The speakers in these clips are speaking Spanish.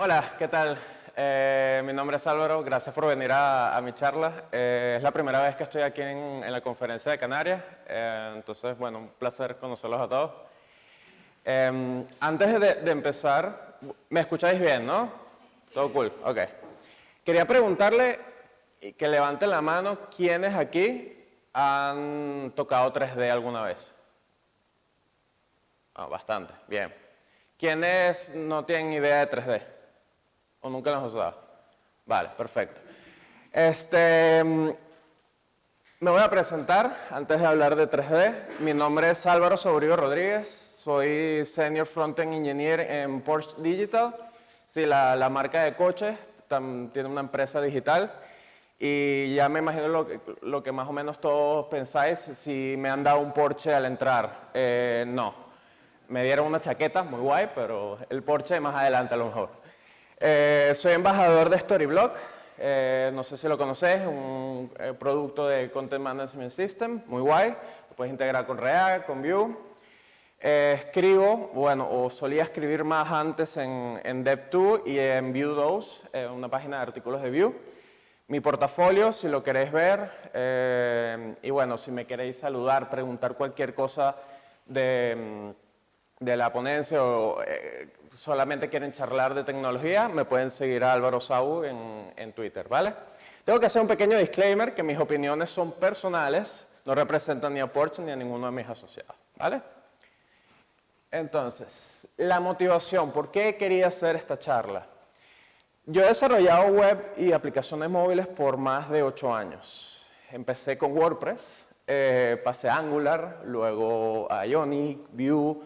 Hola, ¿qué tal? Mi nombre es Álvaro, gracias por venir a mi charla. Es la primera vez que estoy aquí en la conferencia de Canarias, entonces, bueno, un placer conocerlos a todos. Antes de empezar, ¿me escucháis bien, no? Todo cool, ok. Quería preguntarle que levanten la mano quiénes aquí han tocado 3D alguna vez. Ah, bastante, bien. ¿Quiénes no tienen idea de 3D? ¿O nunca los has usado? Vale, perfecto. Me voy a presentar antes de hablar de 3D. Mi nombre es Álvaro Sobrío Rodríguez. Soy Senior Frontend Engineer en Porsche Digital. Sí, la marca de coches tiene una empresa digital. Y ya me imagino lo que más o menos todos pensáis si me han dado un Porsche al entrar. No. Me dieron una chaqueta, muy guay, pero el Porsche más adelante a lo mejor. Soy embajador de Storyblock, no sé si lo conoces, un producto de Content Management System, muy guay, lo puedes integrar con React, con Vue. Escribo, bueno, o solía escribir más antes en Dev2 y en Vue 2, una página de artículos de Vue. Mi portafolio, si lo queréis ver, y bueno, si me queréis saludar, preguntar cualquier cosa de la ponencia o solamente quieren charlar de tecnología, me pueden seguir a Álvaro Sau en Twitter, ¿vale? Tengo que hacer un pequeño disclaimer que mis opiniones son personales, no representan ni a Porsche ni a ninguno de mis asociados, ¿vale? Entonces, la motivación, ¿por qué quería hacer esta charla? Yo he desarrollado web y aplicaciones móviles por más de 8 años. Empecé con WordPress, pasé a Angular, luego a Ionic, Vue,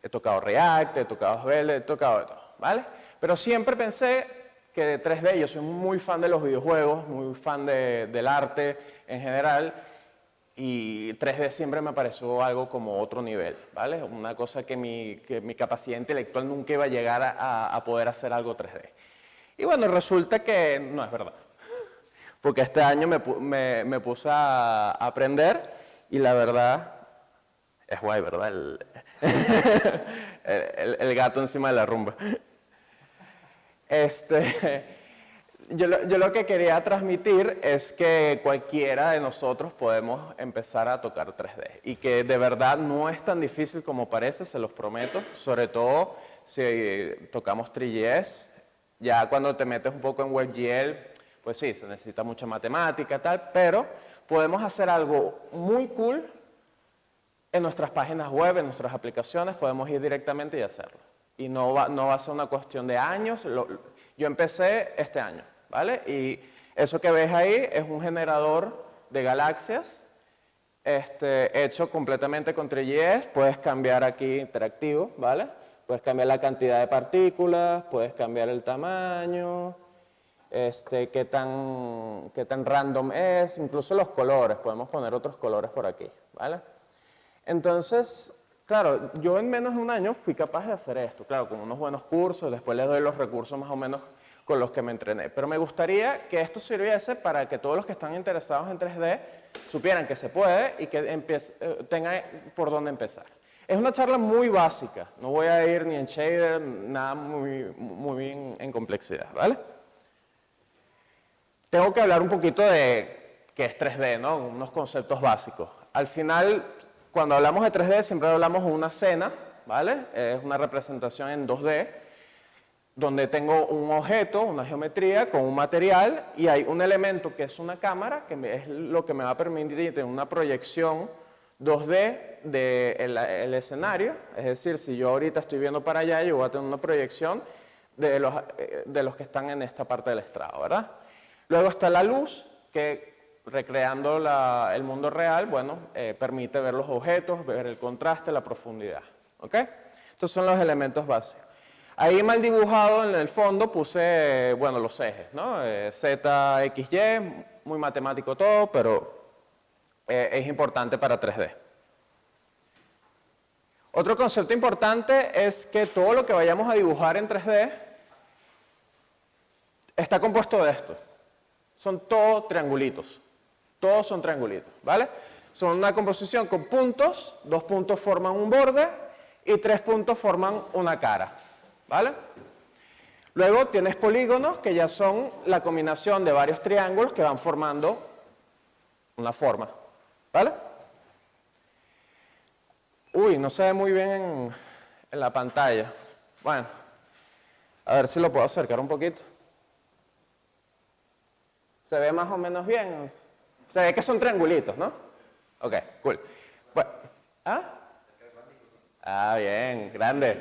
he tocado React, he tocado Svelte, he tocado de todo, ¿vale? Pero siempre pensé que 3D, yo soy muy fan de los videojuegos, muy fan del arte en general, y 3D siempre me pareció algo como otro nivel, ¿vale? Una cosa que mi capacidad intelectual nunca iba a llegar a poder hacer algo 3D. Y bueno, resulta que no es verdad. Porque este año me puse a aprender y la verdad es guay, ¿verdad? El gato encima de la rumba. Yo lo que quería transmitir es que cualquiera de nosotros podemos empezar a tocar 3D y que de verdad no es tan difícil como parece, se los prometo, sobre todo si tocamos 3GS. Ya cuando te metes un poco en WebGL, pues sí, se necesita mucha matemática y tal, pero podemos hacer algo muy cool en nuestras páginas web, en nuestras aplicaciones, podemos ir directamente y hacerlo. Y no va a ser una cuestión de años. Yo empecé este año, ¿vale? Y eso que ves ahí es un generador de galaxias hecho completamente con 3GS. Puedes cambiar aquí interactivo, ¿vale? Puedes cambiar la cantidad de partículas, puedes cambiar el tamaño, qué tan random es, incluso los colores, podemos poner otros colores por aquí, ¿vale? Entonces, claro, yo en menos de un año fui capaz de hacer esto, claro, con unos buenos cursos, después les doy los recursos más o menos con los que me entrené. Pero me gustaría que esto sirviese para que todos los que están interesados en 3D supieran que se puede y que tengan por dónde empezar. Es una charla muy básica, no voy a ir ni en shader, nada muy en complejidad, ¿vale? Tengo que hablar un poquito de qué es 3D, ¿no? Unos conceptos básicos. Al final, cuando hablamos de 3D, siempre hablamos de una escena, ¿vale? Es una representación en 2D, donde tengo un objeto, una geometría con un material y hay un elemento que es una cámara, que es lo que me va a permitir tener una proyección 2D del escenario. Es decir, si yo ahorita estoy viendo para allá, yo voy a tener una proyección de los que están en esta parte del estrado, ¿verdad? Luego está la luz, que recreando el mundo real, bueno, permite ver los objetos, ver el contraste, la profundidad, ¿ok? Estos son los elementos básicos. Ahí mal dibujado en el fondo puse, bueno, los ejes, ¿no? Z, X, Y, muy matemático todo, pero es importante para 3D. Otro concepto importante es que todo lo que vayamos a dibujar en 3D está compuesto de esto. Son todos triangulitos. Todos son triangulitos, ¿vale? Son una composición con puntos, 2 puntos forman un borde y 3 puntos forman una cara, ¿vale? Luego tienes polígonos que ya son la combinación de varios triángulos que van formando una forma, ¿vale? Uy, no se ve muy bien en la pantalla. Bueno, a ver si lo puedo acercar un poquito. ¿Se ve más o menos bien? Se ve que son triangulitos, ¿no? Ok, cool. Bueno, ¿ah? Ah, bien, grande.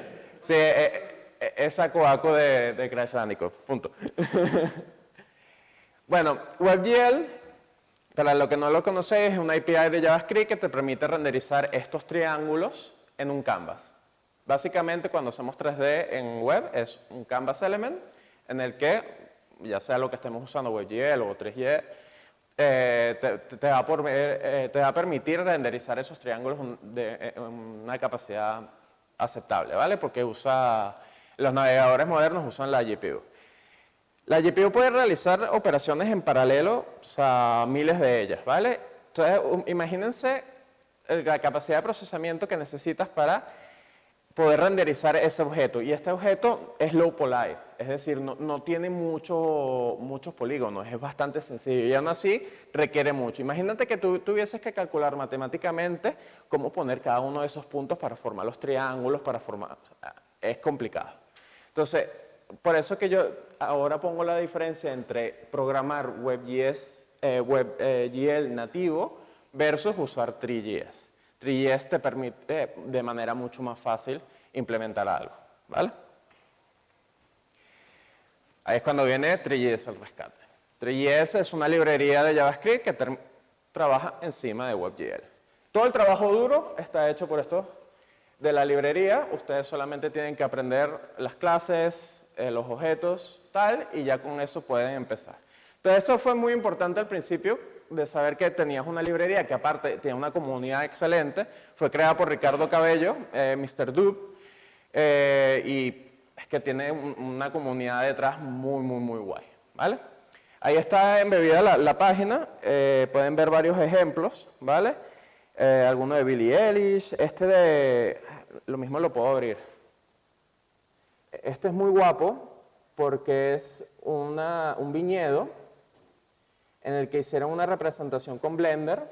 Sí, es Aku de Crash Bandicoot, punto. Bueno, WebGL, para lo que no lo conocéis, es una API de JavaScript que te permite renderizar estos triángulos en un canvas. Básicamente, cuando hacemos 3D en web, es un canvas element en el que, ya sea lo que estemos usando, WebGL o 3Y, te va a permitir renderizar esos triángulos de una capacidad aceptable, ¿vale? Porque los navegadores modernos usan la GPU. La GPU puede realizar operaciones en paralelo, o sea, miles de ellas, ¿vale? Entonces, imagínense la capacidad de procesamiento que necesitas para poder renderizar ese objeto. Y este objeto es low poly, es decir, no tiene muchos polígonos, es bastante sencillo y aún así requiere mucho. Imagínate que tú tuvieses que calcular matemáticamente cómo poner cada uno de esos puntos para formar los triángulos, es complicado. Entonces, por eso que yo ahora pongo la diferencia entre programar WebGL nativo versus usar 3JS. 3JS te permite de manera mucho más fácil implementar algo, ¿vale? Ahí es cuando viene 3JS al rescate. 3JS es una librería de JavaScript que trabaja encima de WebGL. Todo el trabajo duro está hecho por esto de la librería. Ustedes solamente tienen que aprender las clases, los objetos, tal, y ya con eso pueden empezar. Entonces, eso fue muy importante al principio, de saber que tenías una librería que aparte tiene una comunidad excelente. Fue creada por Ricardo Cabello, Mr. Doob, y es que tiene una comunidad detrás muy guay, ¿vale? Ahí está embebida la página, pueden ver varios ejemplos, ¿vale? Alguno de Billie Eilish, lo mismo lo puedo abrir. Este es muy guapo porque es un viñedo en el que hicieron una representación con Blender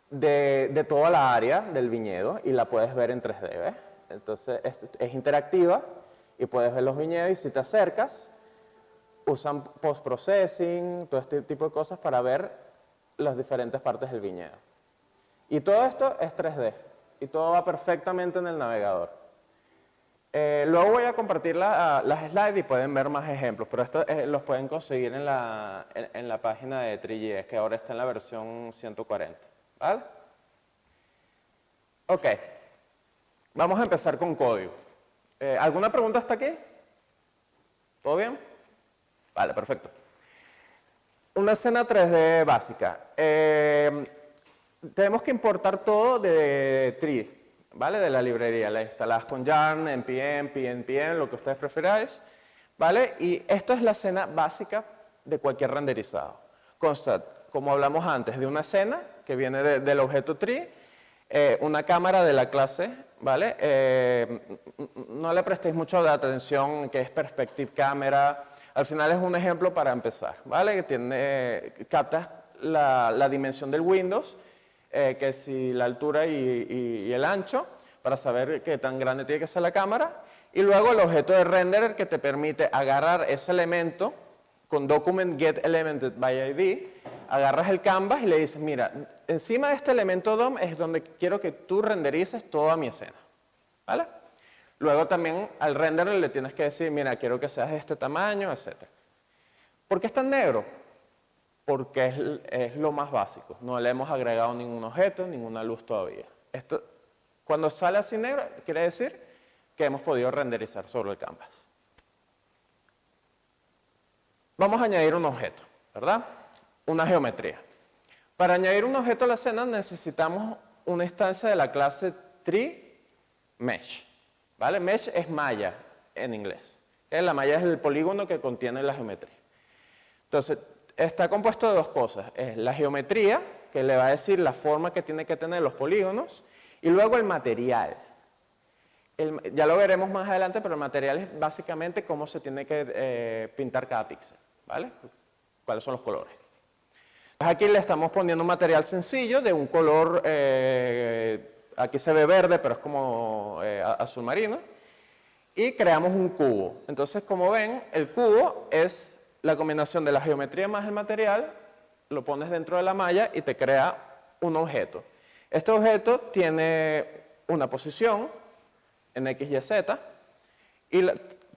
de toda la área del viñedo y la puedes ver en 3D, ¿ves? Entonces es interactiva y puedes ver los viñedos y si te acercas, usan post-processing, todo este tipo de cosas para ver las diferentes partes del viñedo. Y todo esto es 3D y todo va perfectamente en el navegador. Luego voy a compartir las slides y pueden ver más ejemplos, pero estos los pueden conseguir en la página de 3JS, que ahora está en la versión 140, ¿vale? Ok, vamos a empezar con código. ¿Alguna pregunta hasta aquí? ¿Todo bien? Vale, perfecto. Una escena 3D básica. Tenemos que importar todo de Tree, ¿vale? De la librería. La instalás con Yarn, npm, pnpm, lo que ustedes preferáis, ¿vale? Y esto es la escena básica de cualquier renderizado. Consta, como hablamos antes, de una escena que viene del objeto tree, una cámara de la clase, ¿vale? No le prestéis mucho de atención que es perspective camera. Al final es un ejemplo para empezar, ¿vale? Captas la dimensión del Windows, que si la altura y el ancho, para saber qué tan grande tiene que ser la cámara, y luego el objeto de renderer que te permite agarrar ese elemento con document get elemented by ID, agarras el canvas y le dices, mira, encima de este elemento DOM es donde quiero que tú renderices toda mi escena, ¿vale? Luego también al renderer le tienes que decir, mira, quiero que seas de este tamaño, etc. ¿Por qué está en negro? Porque es lo más básico. No le hemos agregado ningún objeto, ninguna luz todavía. Cuando sale así negro, quiere decir que hemos podido renderizar sobre el canvas. Vamos a añadir un objeto, ¿verdad? Una geometría. Para añadir un objeto a la escena necesitamos una instancia de la clase TreeMesh, ¿vale? Mesh es malla en inglés. La malla es el polígono que contiene la geometría. Entonces, está compuesto de dos cosas. Es la geometría, que le va a decir la forma que tiene que tener los polígonos, y luego el material, Ya lo veremos más adelante, pero el material es básicamente cómo se tiene que pintar cada píxel, ¿vale? Cuáles son los colores. Aquí le estamos poniendo un material sencillo de un color, aquí se ve verde, pero es como azul marino, y creamos un cubo. Entonces, como ven, el cubo es la combinación de la geometría más el material, lo pones dentro de la malla y te crea un objeto. Este objeto tiene una posición en X, Y, Z, y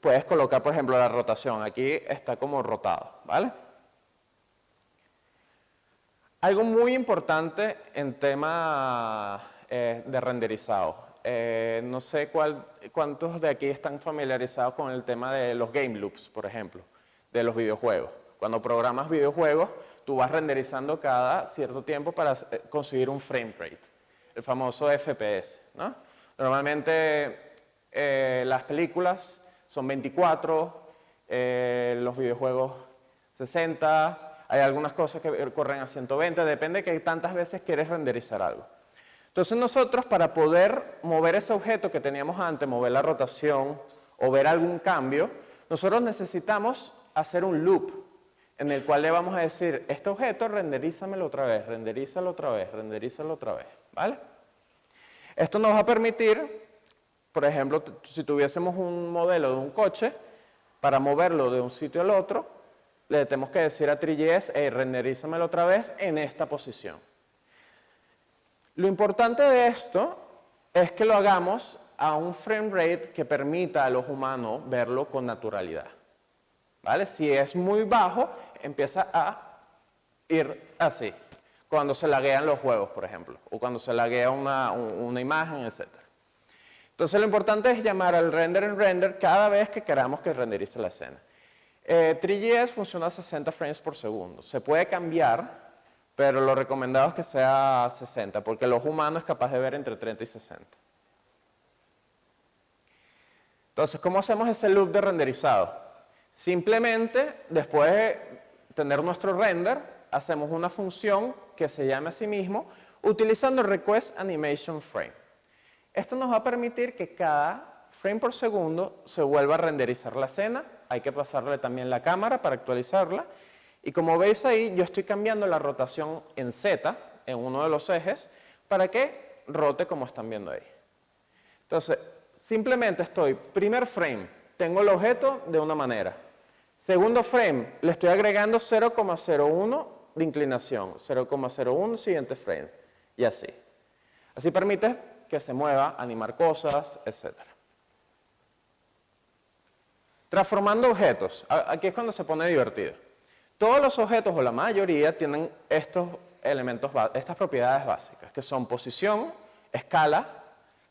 puedes colocar, por ejemplo, la rotación. Aquí está como rotado, ¿vale? Algo muy importante en tema de renderizado. No sé cuántos de aquí están familiarizados con el tema de los game loops, por ejemplo, de los videojuegos. Cuando programas videojuegos, tú vas renderizando cada cierto tiempo para conseguir un frame rate, el famoso FPS, ¿no? Normalmente las películas son 24, los videojuegos 60, hay algunas cosas que corren a 120, depende de que tantas veces quieres renderizar algo. Entonces nosotros, para poder mover ese objeto que teníamos antes, mover la rotación o ver algún cambio, nosotros necesitamos hacer un loop en el cual le vamos a decir, este objeto renderízamelo otra vez, renderízalo otra vez, renderízalo otra vez, ¿vale? Esto nos va a permitir, por ejemplo, si tuviésemos un modelo de un coche, para moverlo de un sitio al otro, le tenemos que decir a Three.js, renderízamelo otra vez en esta posición. Lo importante de esto es que lo hagamos a un frame rate que permita a los humanos verlo con naturalidad, ¿vale? Si es muy bajo, empieza a ir así, cuando se laguean los juegos, por ejemplo, o cuando se laguea una imagen, etc. Entonces lo importante es llamar al render en render cada vez que queramos que renderice la escena. Three.js funciona a 60 frames por segundo. Se puede cambiar, pero lo recomendado es que sea 60, porque los humanos es capaz de ver entre 30 y 60. Entonces, ¿cómo hacemos ese loop de renderizado? Simplemente, después de tener nuestro render, hacemos una función que se llama a sí mismo, utilizando request animation frame. Esto nos va a permitir que cada frame por segundo se vuelva a renderizar la escena. Hay que pasarle también la cámara para actualizarla. Y como veis ahí, yo estoy cambiando la rotación en Z, en uno de los ejes, para que rote como están viendo ahí. Entonces, simplemente estoy, primer frame, tengo el objeto de una manera. Segundo frame, le estoy agregando 0,01 de inclinación, 0,01 siguiente frame, y así. Así permite que se mueva, animar cosas, etc. Transformando objetos. Aquí es cuando se pone divertido. Todos los objetos, o la mayoría, tienen estos elementos, estas propiedades básicas, que son posición, escala,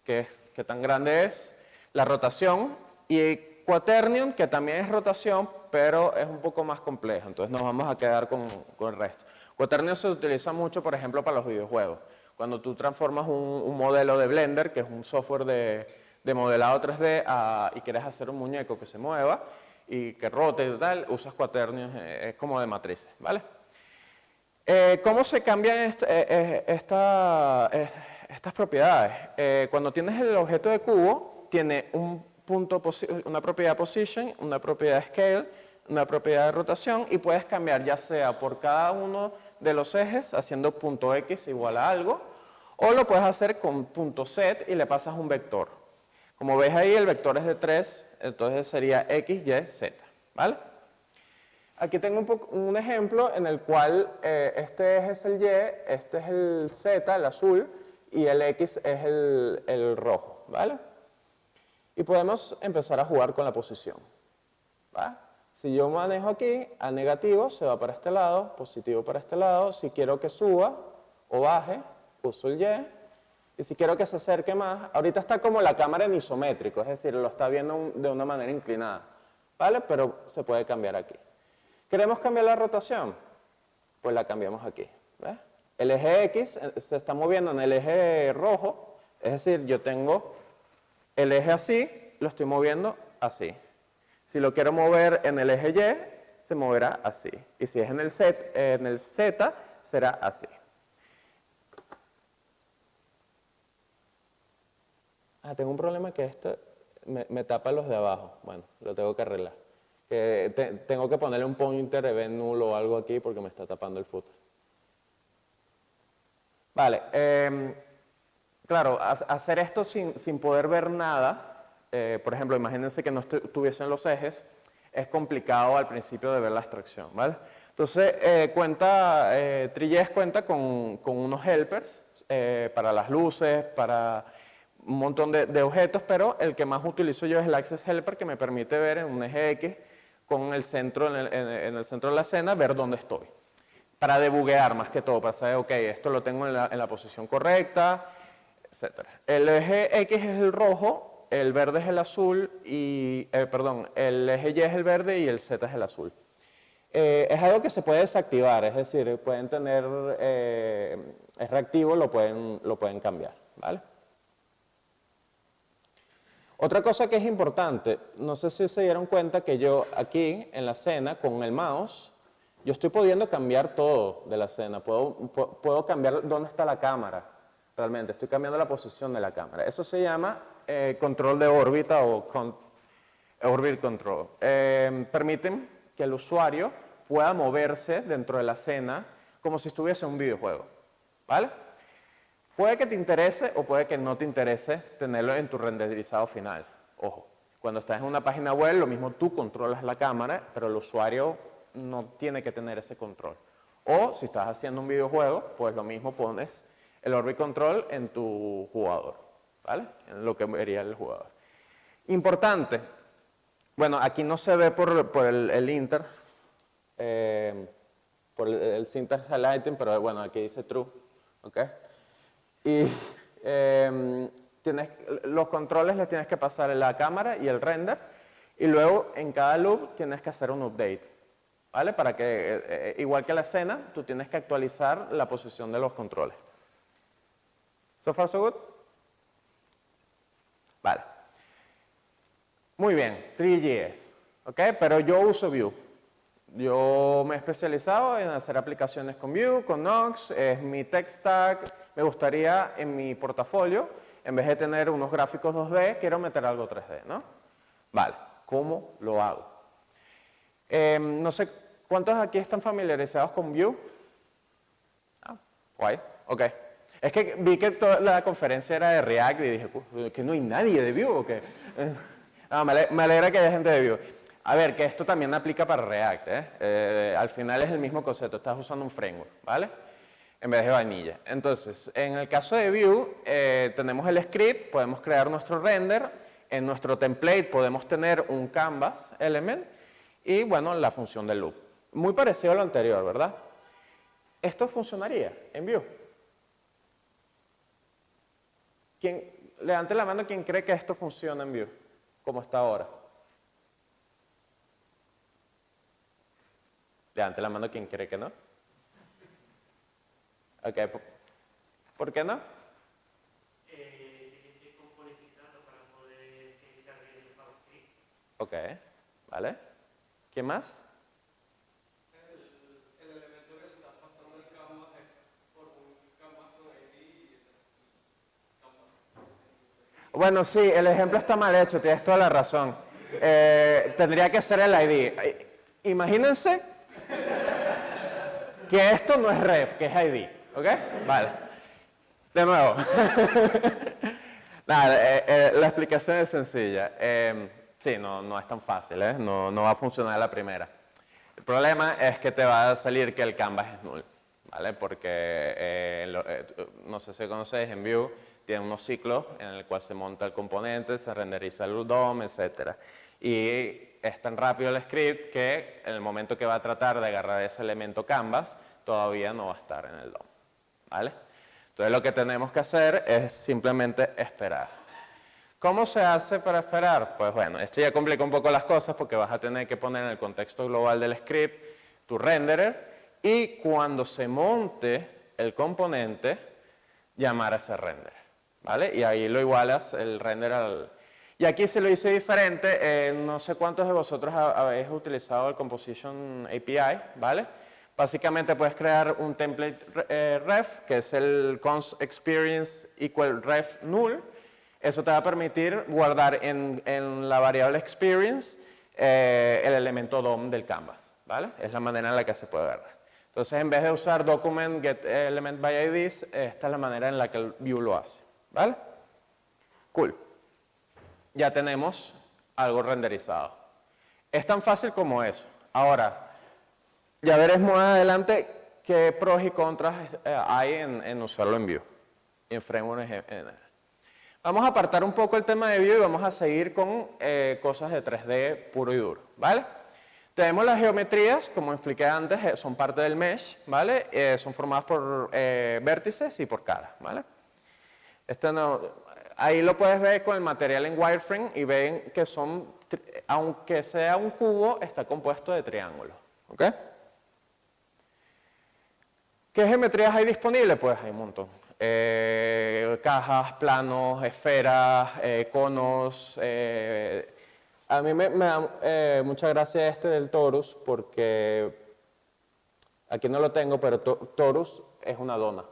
que es qué tan grande es, la rotación, y quaternion, que también es rotación, pero es un poco más complejo. Entonces nos vamos a quedar con el resto. Quaternion se utiliza mucho, por ejemplo, para los videojuegos. Cuando tú transformas un modelo de Blender, que es un software de modelado 3D, y quieres hacer un muñeco que se mueva y que rote y tal, usas quaternions, es como de matrices, ¿vale? ¿Cómo se cambian estas propiedades? Cuando tienes el objeto de cubo, tiene una propiedad position, una propiedad scale, una propiedad de rotación, y puedes cambiar ya sea por cada uno de los ejes, haciendo punto X igual a algo, o lo puedes hacer con punto set y le pasas un vector. Como ves ahí, el vector es de 3, entonces sería X, Y, Z, ¿vale? Aquí tengo un ejemplo en el cual este eje es el Y, este es el Z, el azul, y el X es el rojo, ¿vale? Y podemos empezar a jugar con la posición, ¿vale? Si yo manejo aquí, a negativo se va para este lado, positivo para este lado. Si quiero que suba o baje, uso el Y. Y si quiero que se acerque más, ahorita está como la cámara en isométrico, es decir, lo está viendo de una manera inclinada, ¿vale? Pero se puede cambiar aquí. ¿Queremos cambiar la rotación? Pues la cambiamos aquí, ¿ves? El eje X se está moviendo en el eje rojo, es decir, yo tengo el eje así, lo estoy moviendo así. Si lo quiero mover en el eje Y, se moverá así. Y si es en el Z, será así. tengo un problema que esto me tapa los de abajo. Bueno, lo tengo que arreglar. Tengo que ponerle un pointer event null o algo aquí porque me está tapando el footer. Vale, claro, hacer esto sin poder ver nada, por ejemplo, imagínense que no tuviesen los ejes, es complicado al principio de ver la abstracción, ¿vale? Entonces, Three.js cuenta con unos helpers para las luces, para un montón de objetos, pero el que más utilizo yo es el Access Helper, que me permite ver en un eje X con el centro, en el centro de la escena, ver dónde estoy. Para debuguear más que todo, para saber, ok, esto lo tengo en la posición correcta, etc. El eje X es el rojo, el verde es el azul, perdón, el eje Y es el verde y el Z es el azul. Es algo que se puede desactivar, es decir, pueden tener, es reactivo, lo pueden cambiar, ¿vale? Otra cosa que es importante, no sé si se dieron cuenta que yo aquí en la escena con el mouse, yo estoy pudiendo cambiar todo de la escena, puedo cambiar dónde está la cámara, realmente, estoy cambiando la posición de la cámara. Eso se llama control de órbita o orbit control. Permiten que el usuario pueda moverse dentro de la escena como si estuviese en un videojuego, ¿vale? Puede que te interese o puede que no te interese tenerlo en tu renderizado final. Ojo, cuando estás en una página web, lo mismo tú controlas la cámara, pero el usuario no tiene que tener ese control. O si estás haciendo un videojuego, pues lo mismo pones el orbit control en tu jugador, ¿vale? En lo que vería el jugador. Importante, bueno, aquí no se ve por el inter, por el syntax highlighting, pero bueno, aquí dice true, ¿ok? Y los controles les tienes que pasar en la cámara y el render, y luego en cada loop tienes que hacer un update, ¿vale? Para que, igual que la escena, tú tienes que actualizar la posición de los controles. ¿So far so good? Vale. Muy bien, Three.js, ¿ok? Pero yo uso Vue. Yo me he especializado en hacer aplicaciones con Vue, con Nox, es mi tech stack. Me gustaría en mi portafolio, en vez de tener unos gráficos 2D, quiero meter algo 3D, ¿no? Vale, ¿cómo lo hago? No sé, ¿cuántos aquí están familiarizados con Vue? Guay, ok. Es que vi que toda la conferencia era de React y dije, ¿que no hay nadie de Vue o qué? Me alegra que haya gente de Vue. A ver, que esto también aplica para React, al final es el mismo concepto, estás usando un framework, ¿vale? En vez de vainilla. Entonces, en el caso de Vue, tenemos el script, podemos crear nuestro render, en nuestro template podemos tener un canvas element y, bueno, la función del loop. Muy parecido a lo anterior, ¿verdad? ¿Esto funcionaría en Vue? Levante la mano quien cree que esto funciona en Vue, como está ahora. Levante la mano quien cree que no. Ok, ¿por qué no? Tienes que componentizarlo para poder ejecutar bien el JavaScript. Ok, ¿vale? ¿Quién más? El elemento que le está pasando el canvas es por un canvas con ID y canvas. Bueno, sí, el ejemplo está mal hecho, tienes toda la razón. Tendría que ser el ID. Imagínense que esto no es ref, que es ID, ¿ok? Vale. De nuevo. Nada, la explicación es sencilla. Sí, no es tan fácil, no va a funcionar a la primera. El problema es que te va a salir que el canvas es null, ¿vale? Porque, no sé si conoces, en Vue tiene unos ciclos en el cual se monta el componente, se renderiza el DOM, etc. Y es tan rápido el script que en el momento que va a tratar de agarrar ese elemento canvas, todavía no va a estar en el DOM, ¿vale? Entonces lo que tenemos que hacer es simplemente esperar. ¿Cómo se hace para esperar? Pues bueno, esto ya complica un poco las cosas porque vas a tener que poner en el contexto global del script tu renderer y cuando se monte el componente, llamar a ese render, ¿vale? Y ahí lo igualas el render al... Y aquí se lo hice diferente, no sé cuántos de vosotros habéis utilizado el Composition API, ¿vale? Básicamente puedes crear un template ref, que es el const experience equal ref null, Eso te va a permitir guardar en la variable experience el elemento DOM del canvas, ¿vale? Es la manera en la que se puede agarrar. Entonces, en vez de usar document get element by IDs, esta es la manera en la que el view lo hace, ¿vale? Cool. Ya tenemos algo renderizado. Es tan fácil como eso. Ahora, ya veremos más adelante qué pros y contras hay en usarlo en Vue, en Framework en general. Vamos a apartar un poco el tema de Vue y vamos a seguir con cosas de 3D puro y duro, ¿vale? Tenemos las geometrías, como expliqué antes, son parte del mesh, ¿vale? Son formadas por vértices y por caras, ¿vale? Ahí lo puedes ver con el material en wireframe y ven que son, aunque sea un cubo, está compuesto de triángulos, ¿ok? ¿Qué geometrías hay disponibles? Pues hay un montón. Cajas, planos, esferas, conos. A mí me da mucha gracia este del torus porque aquí no lo tengo, pero torus es una dona.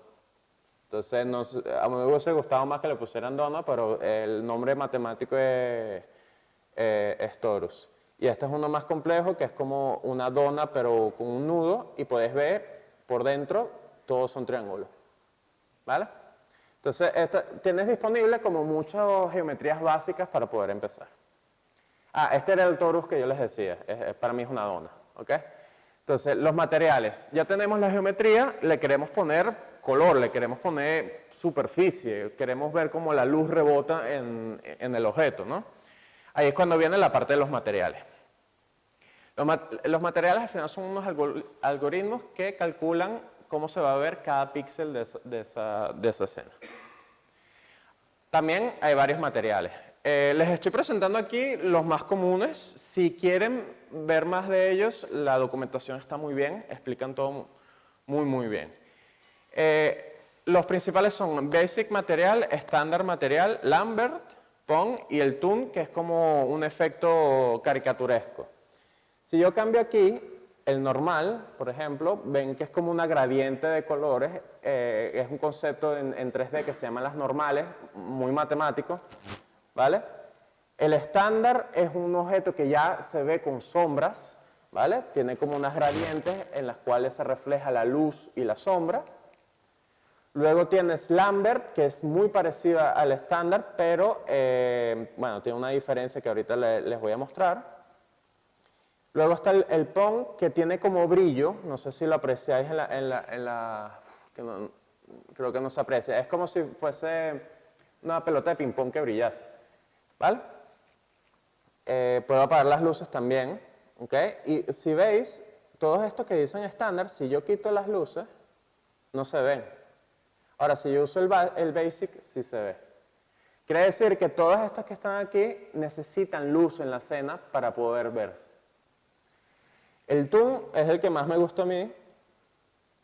Entonces, a mí me hubiese gustado más que le pusieran dona, pero el nombre matemático es torus. Y este es uno más complejo, que es como una dona, pero con un nudo, y puedes ver por dentro, todos son triángulos. ¿Vale? Entonces, tienes disponible como muchas geometrías básicas para poder empezar. Este era el torus que yo les decía, para mí es una dona, ¿ok? Entonces, los materiales, ya tenemos la geometría, le queremos poner color, le queremos poner superficie, queremos ver cómo la luz rebota en el objeto, ¿no? Ahí es cuando viene la parte de los materiales. Los materiales al final son unos algoritmos que calculan cómo se va a ver cada píxel de esa escena. También hay varios materiales. Les estoy presentando aquí los más comunes. Si quieren ver más de ellos, la documentación está muy bien, explican todo muy bien. Los principales son Basic Material, Standard Material, Lambert, Pong y el Toon, que es como un efecto caricaturesco. Si yo cambio aquí, el normal, por ejemplo, ven que es como una gradiente de colores, es un concepto en 3D que se llaman las normales, muy matemático, ¿vale? El estándar es un objeto que ya se ve con sombras, ¿vale? Tiene como unas gradientes en las cuales se refleja la luz y la sombra. Luego tienes Lambert, que es muy parecida al estándar, pero bueno, tiene una diferencia que ahorita les voy a mostrar. Luego está el Pong, que tiene como brillo, no sé si lo apreciáis creo que no se aprecia, es como si fuese una pelota de ping-pong que brillase, ¿vale? Puedo apagar las luces también, ¿ok? Y si veis, todos estos que dicen estándar, si yo quito las luces, no se ven. Ahora, si yo uso el Basic, sí se ve. Quiere decir que todas estas que están aquí necesitan luz en la escena para poder verse. El Toon es el que más me gusta a mí.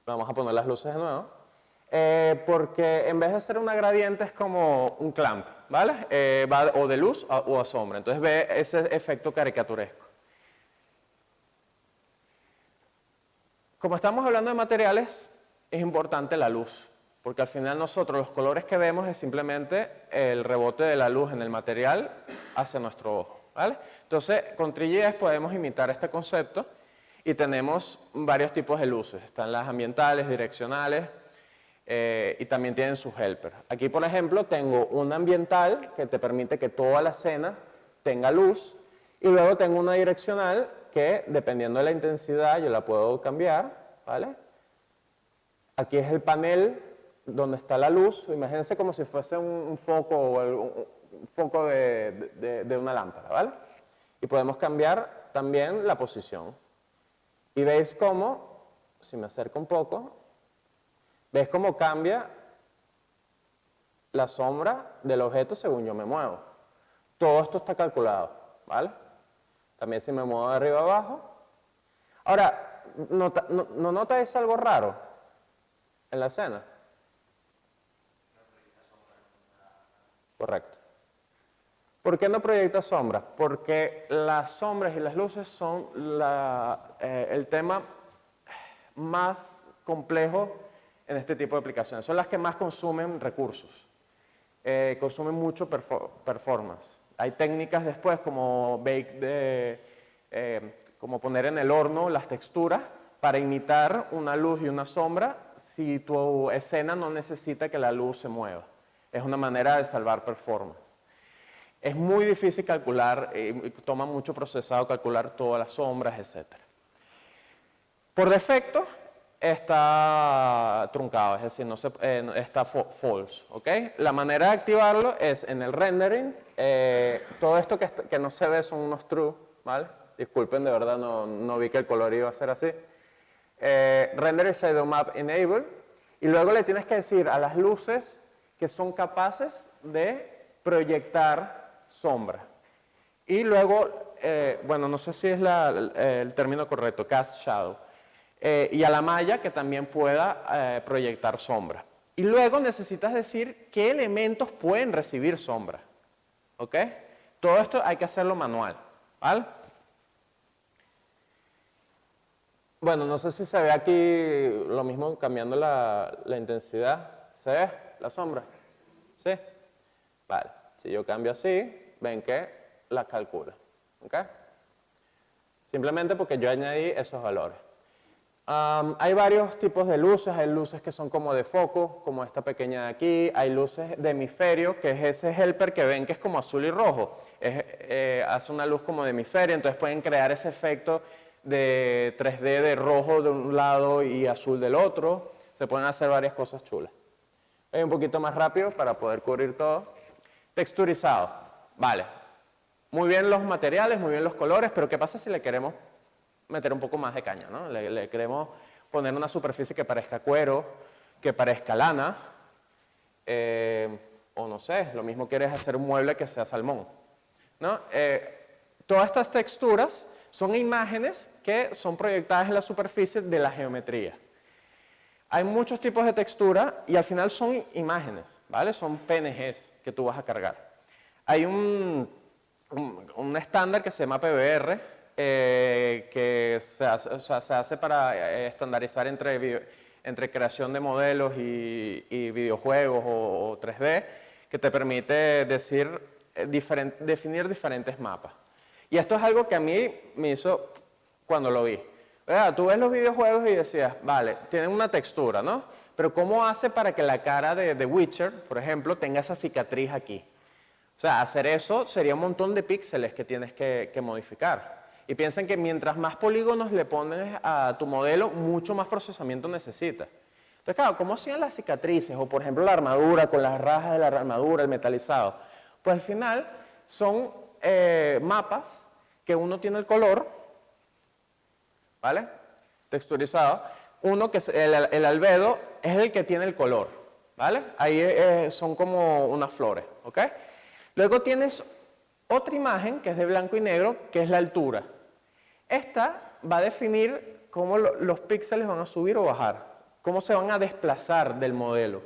Vamos a poner las luces de nuevo. Porque en vez de ser una gradiente es como un clamp, ¿vale? Va o de luz o a sombra. Entonces ve ese efecto caricaturesco. Como estamos hablando de materiales, es importante la luz. Porque al final nosotros los colores que vemos es simplemente el rebote de la luz en el material hacia nuestro ojo, ¿vale? Entonces, con 3GS podemos imitar este concepto y tenemos varios tipos de luces. Están las ambientales, direccionales y también tienen sus helpers. Aquí, por ejemplo, tengo una ambiental que te permite que toda la escena tenga luz y luego tengo una direccional que, dependiendo de la intensidad, yo la puedo cambiar, ¿vale? Aquí es el panel donde está la luz, imagínense como si fuese un foco o un foco de una lámpara, ¿vale? Y podemos cambiar también la posición. Y veis cómo, si me acerco un poco, veis cómo cambia la sombra del objeto según yo me muevo. Todo esto está calculado, ¿vale? También si me muevo de arriba a abajo. Ahora, ¿no notáis algo raro en la escena? Correcto. ¿Por qué no proyecta sombras? Porque las sombras y las luces son el tema más complejo en este tipo de aplicaciones. Son las que más consumen recursos. consume mucho performance. Hay técnicas después como como poner en el horno las texturas para imitar una luz y una sombra si tu escena no necesita que la luz se mueva. Es una manera de salvar performance. Es muy difícil calcular, toma mucho procesado calcular todas las sombras, etc. Por defecto está truncado, es decir, está false. ¿Okay? La manera de activarlo es en el rendering. Todo esto que no se ve son unos true, ¿vale? Disculpen, de verdad no vi que el color iba a ser así. Render Shadow Map Enable. Y luego le tienes que decir a las luces que son capaces de proyectar sombra. Y luego, bueno, no sé si es el término correcto, Cast Shadow. Y a la malla que también pueda proyectar sombra. Y luego necesitas decir qué elementos pueden recibir sombra. ¿Ok? Todo esto hay que hacerlo manual. ¿Vale? Bueno, no sé si se ve aquí lo mismo cambiando la intensidad. ¿Se ve la sombra? ¿Sí? Vale. Si yo cambio así, ven que la calcula. ¿Ok? Simplemente porque yo añadí esos valores. Hay varios tipos de luces. Hay luces que son como de foco, como esta pequeña de aquí. Hay luces de hemisferio, que es ese helper que ven que es como azul y rojo. Hace una luz como de hemisferio, entonces pueden crear ese efecto de 3D de rojo de un lado y azul del otro. Se pueden hacer varias cosas chulas. Voy un poquito más rápido para poder cubrir todo. Texturizado. Vale. Muy bien los materiales, muy bien los colores, pero ¿qué pasa si le queremos meter un poco más de caña, ¿no? Le queremos poner una superficie que parezca cuero, que parezca lana, o no sé, lo mismo quieres hacer un mueble que sea salmón, ¿no? Todas estas texturas son imágenes que son proyectadas en la superficie de la geometría. Hay muchos tipos de textura y al final son imágenes, ¿vale? Son PNGs que tú vas a cargar. Hay un estándar que se llama PBR, que se hace para estandarizar entre creación de modelos y videojuegos o 3D, que te permite definir diferentes mapas. Y esto es algo que a mí me hizo cuando lo vi. Tú ves los videojuegos y decías, vale, tienen una textura, ¿no? Pero ¿cómo hace para que la cara de The Witcher, por ejemplo, tenga esa cicatriz aquí? O sea, hacer eso sería un montón de píxeles que tienes que modificar. Y piensen que mientras más polígonos le pones a tu modelo, mucho más procesamiento necesita. Entonces, claro, ¿cómo hacían las cicatrices? O, por ejemplo, la armadura, con las rajas de la armadura, el metalizado. Pues al final son mapas que uno tiene el color, ¿vale? Texturizado. Uno que es el albedo es el que tiene el color, ¿vale? Ahí son como unas flores, ¿ok? Luego tienes otra imagen que es de blanco y negro, que es la altura. Esta va a definir cómo los píxeles van a subir o bajar, cómo se van a desplazar del modelo.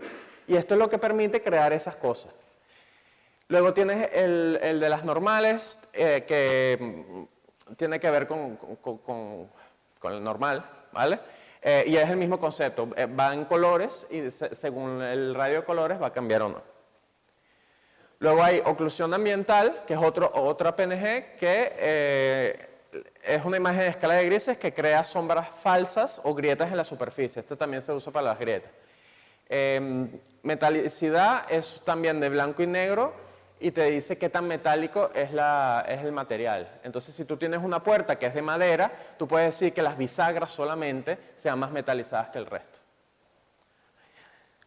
Y esto es lo que permite crear esas cosas. Luego tienes el de las normales, que tiene que ver con el normal, ¿vale? Y es el mismo concepto, va en colores y según el radio de colores va a cambiar o no. Luego hay oclusión ambiental, que es otra PNG, que es una imagen de escala de grises que crea sombras falsas o grietas en la superficie. Esto también se usa para las grietas. Metalicidad es también de blanco y negro y te dice qué tan metálico es el material. Entonces, si tú tienes una puerta que es de madera, tú puedes decir que las bisagras solamente sean más metalizadas que el resto.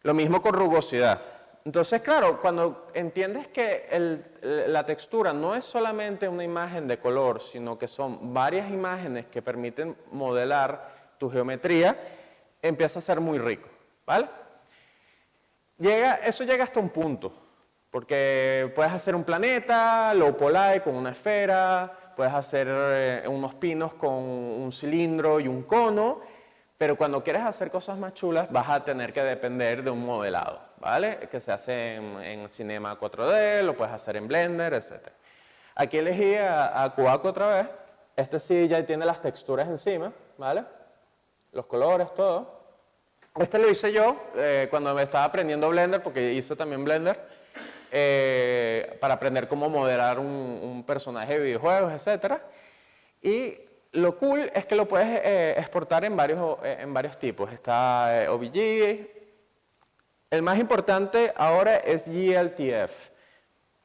Lo mismo con rugosidad. Entonces, claro, cuando entiendes que la textura no es solamente una imagen de color, sino que son varias imágenes que permiten modelar tu geometría, empieza a ser muy rico, ¿vale? Eso llega hasta un punto, porque puedes hacer un planeta low poly con una esfera, puedes hacer unos pinos con un cilindro y un cono, pero cuando quieres hacer cosas más chulas vas a tener que depender de un modelado, ¿vale? Que se hace en Cinema 4D, lo puedes hacer en Blender, etc. Aquí elegí a Kuaku otra vez. Este sí ya tiene las texturas encima, ¿vale? Los colores, todo. Este lo hice yo cuando me estaba aprendiendo Blender, porque hice también Blender. para aprender cómo modelar un personaje de videojuegos, etc. Y lo cool es que lo puedes exportar en varios tipos. Está OBJ. El más importante ahora es GLTF,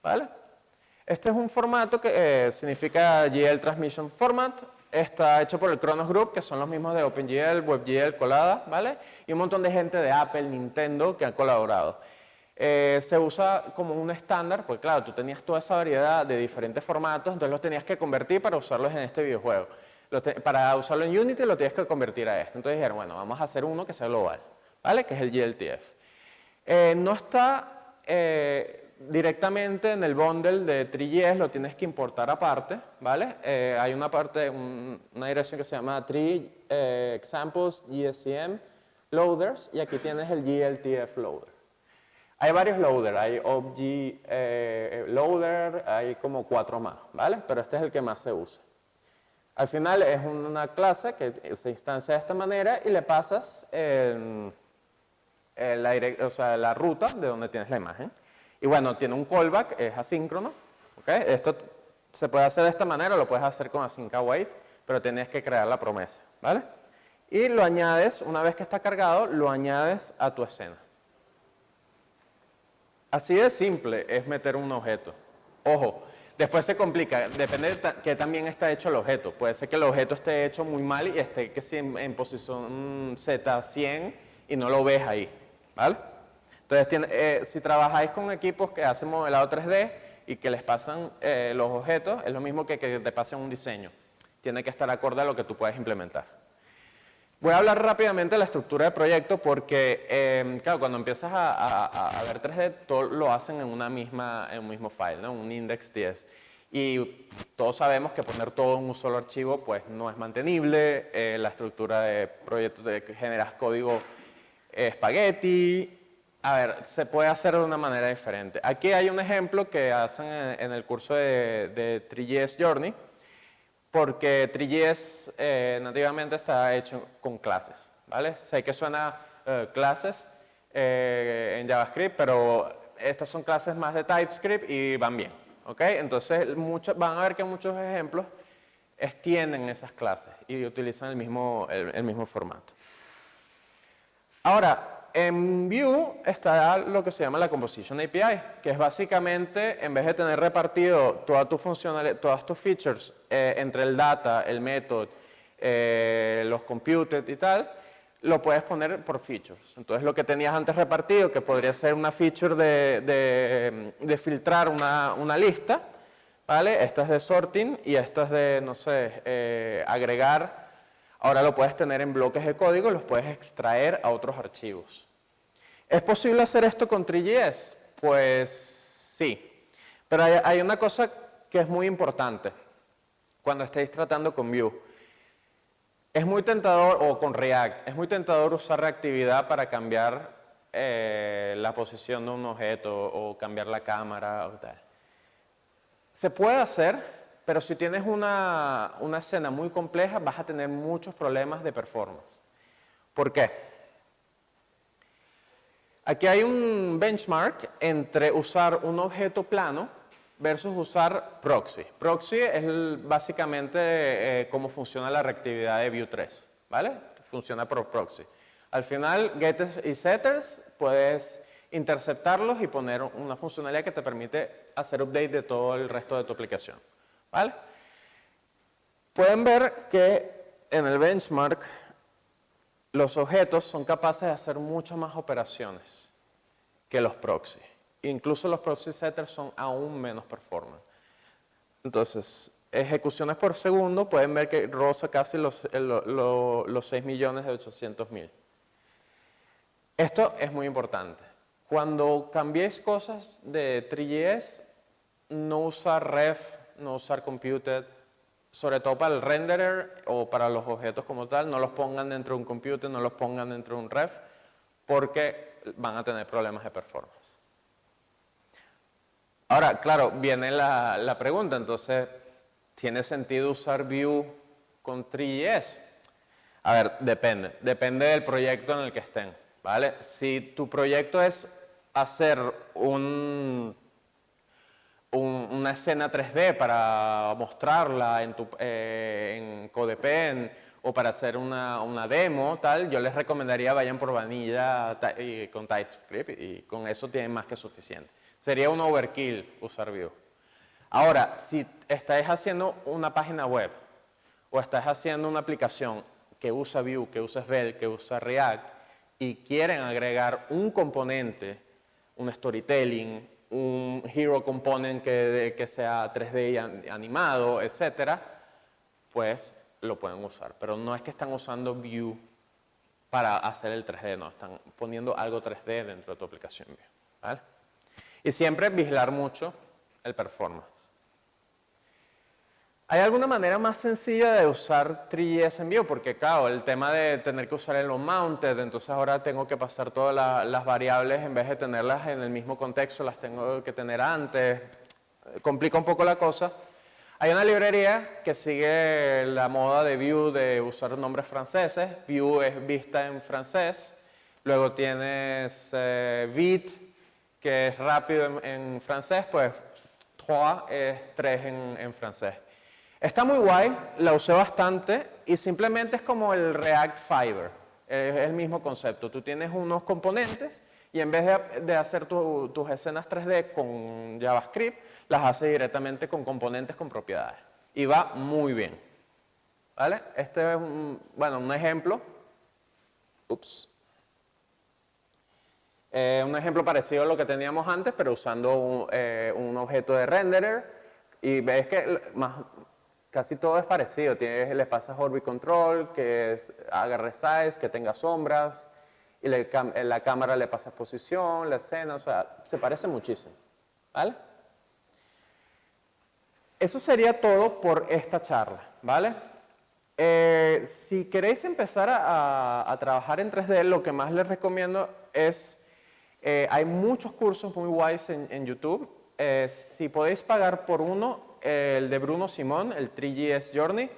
¿vale? Este es un formato que significa GL Transmission Format. Está hecho por el Khronos Group, que son los mismos de OpenGL, WebGL, Colada, ¿vale? Y un montón de gente de Apple, Nintendo, que han colaborado. Se usa como un estándar, pues claro, tú tenías toda esa variedad de diferentes formatos, entonces los tenías que convertir para usarlos en este videojuego. Para usarlo en Unity lo tienes que convertir a esto. Entonces dijeron, bueno, vamos a hacer uno que sea global, ¿vale? Que es el GLTF. No está directamente en el bundle de 3GS, lo tienes que importar aparte, ¿vale? Hay una parte, una dirección que se llama 3 Examples GSCM Loaders, y aquí tienes el GLTF Loader. Hay varios loaders, hay OBJ Loader, hay como 4 más, ¿vale? Pero este es el que más se usa. Al final es una clase que se instancia de esta manera y le pasas la ruta de donde tienes la imagen. Y bueno, tiene un callback, es asíncrono. ¿Okay? Esto se puede hacer de esta manera, lo puedes hacer con async await, pero tienes que crear la promesa, ¿vale? Y lo añades, una vez que está cargado, lo añades a tu escena. Así de simple es meter un objeto. Ojo, después se complica, depende de que también está hecho el objeto. Puede ser que el objeto esté hecho muy mal y esté que si en posición Z100 y no lo ves ahí, ¿vale? Entonces, si trabajáis con equipos que hacen modelado 3D y que les pasan los objetos, es lo mismo que te pasen un diseño. Tiene que estar acorde a lo que tú puedes implementar. Voy a hablar rápidamente de la estructura de proyecto porque, claro, cuando empiezas a ver 3D, todo lo hacen en un mismo file, ¿no? Un index.ts. Y todos sabemos que poner todo en un solo archivo pues no es mantenible. La estructura de proyecto de que generas código espagueti. A ver, se puede hacer de una manera diferente. Aquí hay un ejemplo que hacen en el curso de 3GS Journey, porque 3GS nativamente está hecho con clases, ¿vale? Sé que suena clases en JavaScript, pero estas son clases más de TypeScript y van bien, ¿ok? Entonces, van a ver que muchos ejemplos extienden esas clases y utilizan el mismo formato. Ahora, en Vue está lo que se llama la Composition API, que es básicamente, en vez de tener repartido todas tus features entre el data, el method, los computed y tal, lo puedes poner por features. Entonces, lo que tenías antes repartido, que podría ser una feature de filtrar una lista, ¿vale? Esta es de sorting y esta es de, no sé, agregar. Ahora lo puedes tener en bloques de código y los puedes extraer a otros archivos. ¿Es posible hacer esto con 3GS? Pues sí. Pero hay una cosa que es muy importante cuando estéis tratando con Vue. Es muy tentador, o con React, es muy tentador usar reactividad para cambiar la posición de un objeto o cambiar la cámara o tal. Se puede hacer, pero si tienes una escena muy compleja, vas a tener muchos problemas de performance. ¿Por qué? Aquí hay un benchmark entre usar un objeto plano versus usar proxy. Proxy es básicamente cómo funciona la reactividad de Vue 3, ¿vale? Funciona por proxy. Al final, getters y setters, puedes interceptarlos y poner una funcionalidad que te permite hacer update de todo el resto de tu aplicación, ¿vale? Pueden ver que en el benchmark los objetos son capaces de hacer muchas más operaciones que los proxy. Incluso los proxy setters son aún menos performance. Entonces, ejecuciones por segundo, pueden ver que roza casi los 6.800.000. Esto es muy importante. Cuando cambiéis cosas de 3GS, no usar ref, no usar computed, sobre todo para el renderer o para los objetos como tal, no los pongan dentro de un computed, no los pongan dentro de un ref, porque van a tener problemas de performance. Ahora, claro, viene la pregunta, entonces, ¿tiene sentido usar Vue con 3GS? A ver, depende del proyecto en el que estén, ¿vale? Si tu proyecto es hacer un una escena 3D para mostrarla en CodePen o para hacer una demo, tal, yo les recomendaría vayan por Vanilla y con TypeScript y con eso tienen más que suficiente. Sería un overkill usar Vue. Ahora, si estáis haciendo una página web o estás haciendo una aplicación que usa Vue, que usa Svelte, que usa React y quieren agregar un componente, un storytelling, un hero component que sea 3D y animado, etcétera, pues lo pueden usar. Pero no es que están usando Vue para hacer el 3D, no, están poniendo algo 3D dentro de tu aplicación Vue, ¿vale? Y siempre vigilar mucho el performance. ¿Hay alguna manera más sencilla de usar 3GS en Vue? Porque claro, el tema de tener que usar el onMounted, entonces ahora tengo que pasar todas las variables, en vez de tenerlas en el mismo contexto, las tengo que tener antes, complica un poco la cosa. Hay una librería que sigue la moda de Vue de usar nombres franceses. Vue es vista en francés. Luego tienes vite, que es rápido en francés, pues trois es 3 en francés. Está muy guay, la usé bastante y simplemente es como el React Fiber. Es el mismo concepto. Tú tienes unos componentes y en vez de hacer tus escenas 3D con JavaScript, las haces directamente con componentes con propiedades. Y va muy bien. ¿Vale? Este es un ejemplo. Ups. Un ejemplo parecido a lo que teníamos antes, pero usando un objeto de renderer. Y ves que casi todo es parecido. Le pasas Orbit Control, que haga resize, que tenga sombras. Y la cámara le pasa posición, la escena, o sea, se parece muchísimo. ¿Vale? Eso sería todo por esta charla, ¿vale? Si queréis empezar a trabajar en 3D, lo que más les recomiendo es, hay muchos cursos muy guays en YouTube. Si podéis pagar por uno, el de Bruno Simón, el 3GS Journey,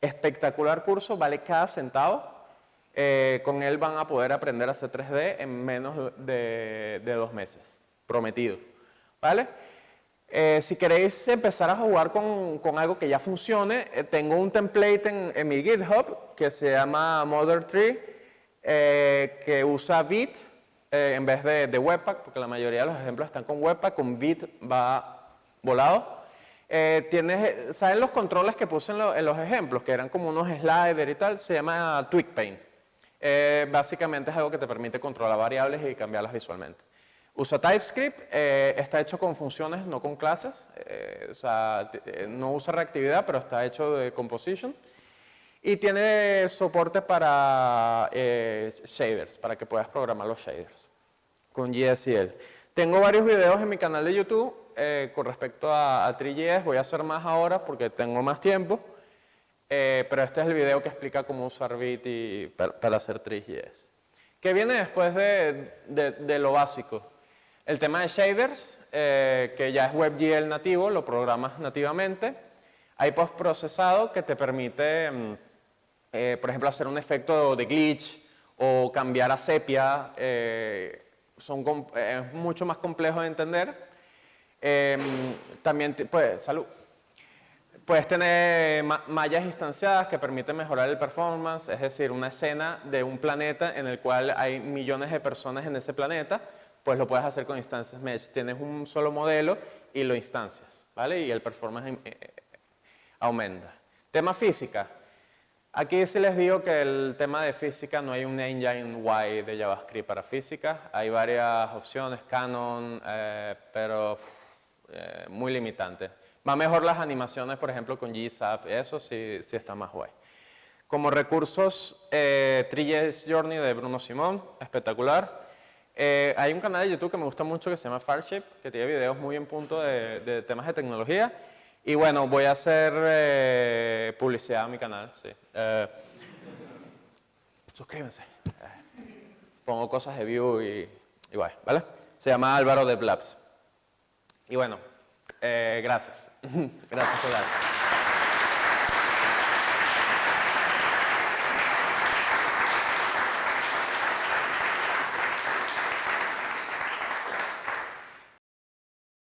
espectacular curso, vale cada centavo. Con él van a poder aprender a hacer 3D en menos de 2 meses, prometido, ¿vale? Si queréis empezar a jugar con algo que ya funcione, tengo un template en mi GitHub que se llama Mother3, que usa Vite en vez de Webpack, porque la mayoría de los ejemplos están con Webpack, con Vite va volado. ¿Saben los controles que puse en los ejemplos, que eran como unos sliders y tal? Se llama TwigPaint. Básicamente es algo que te permite controlar variables y cambiarlas visualmente. Usa TypeScript, está hecho con funciones, no con clases, o sea, no usa reactividad, pero está hecho de composition. Y tiene soporte para shaders, para que puedas programar los shaders con GSL. Tengo varios videos en mi canal de YouTube con respecto a 3GS, voy a hacer más ahora porque tengo más tiempo, pero este es el video que explica cómo usar Vite para hacer 3GS. ¿Qué viene después de lo básico? El tema de shaders, que ya es WebGL nativo, lo programas nativamente. Hay postprocesado que te permite, por ejemplo, hacer un efecto de glitch o cambiar a sepia. Es mucho más complejo de entender. También, puedes tener mallas instanciadas que permiten mejorar el performance, es decir, una escena de un planeta en el cual hay millones de personas en ese planeta, pues lo puedes hacer con instancias mesh. Tienes un solo modelo y lo instancias, ¿vale? Y el performance aumenta. Tema física. Aquí sí les digo que el tema de física no hay un engine Y de JavaScript para física. Hay varias opciones, Canon, pero muy limitante. Va mejor las animaciones, por ejemplo, con GZAP, eso sí está más guay. Como recursos, 3GS Journey de Bruno Simón, espectacular. Hay un canal de YouTube que me gusta mucho que se llama Farship, que tiene videos muy en punto de temas de tecnología. Y bueno, voy a hacer publicidad a mi canal, sí. Suscríbanse. Pongo cosas de Vue y bueno, ¿vale? Se llama Álvaro de Blabs. Y bueno, gracias. Gracias por dar.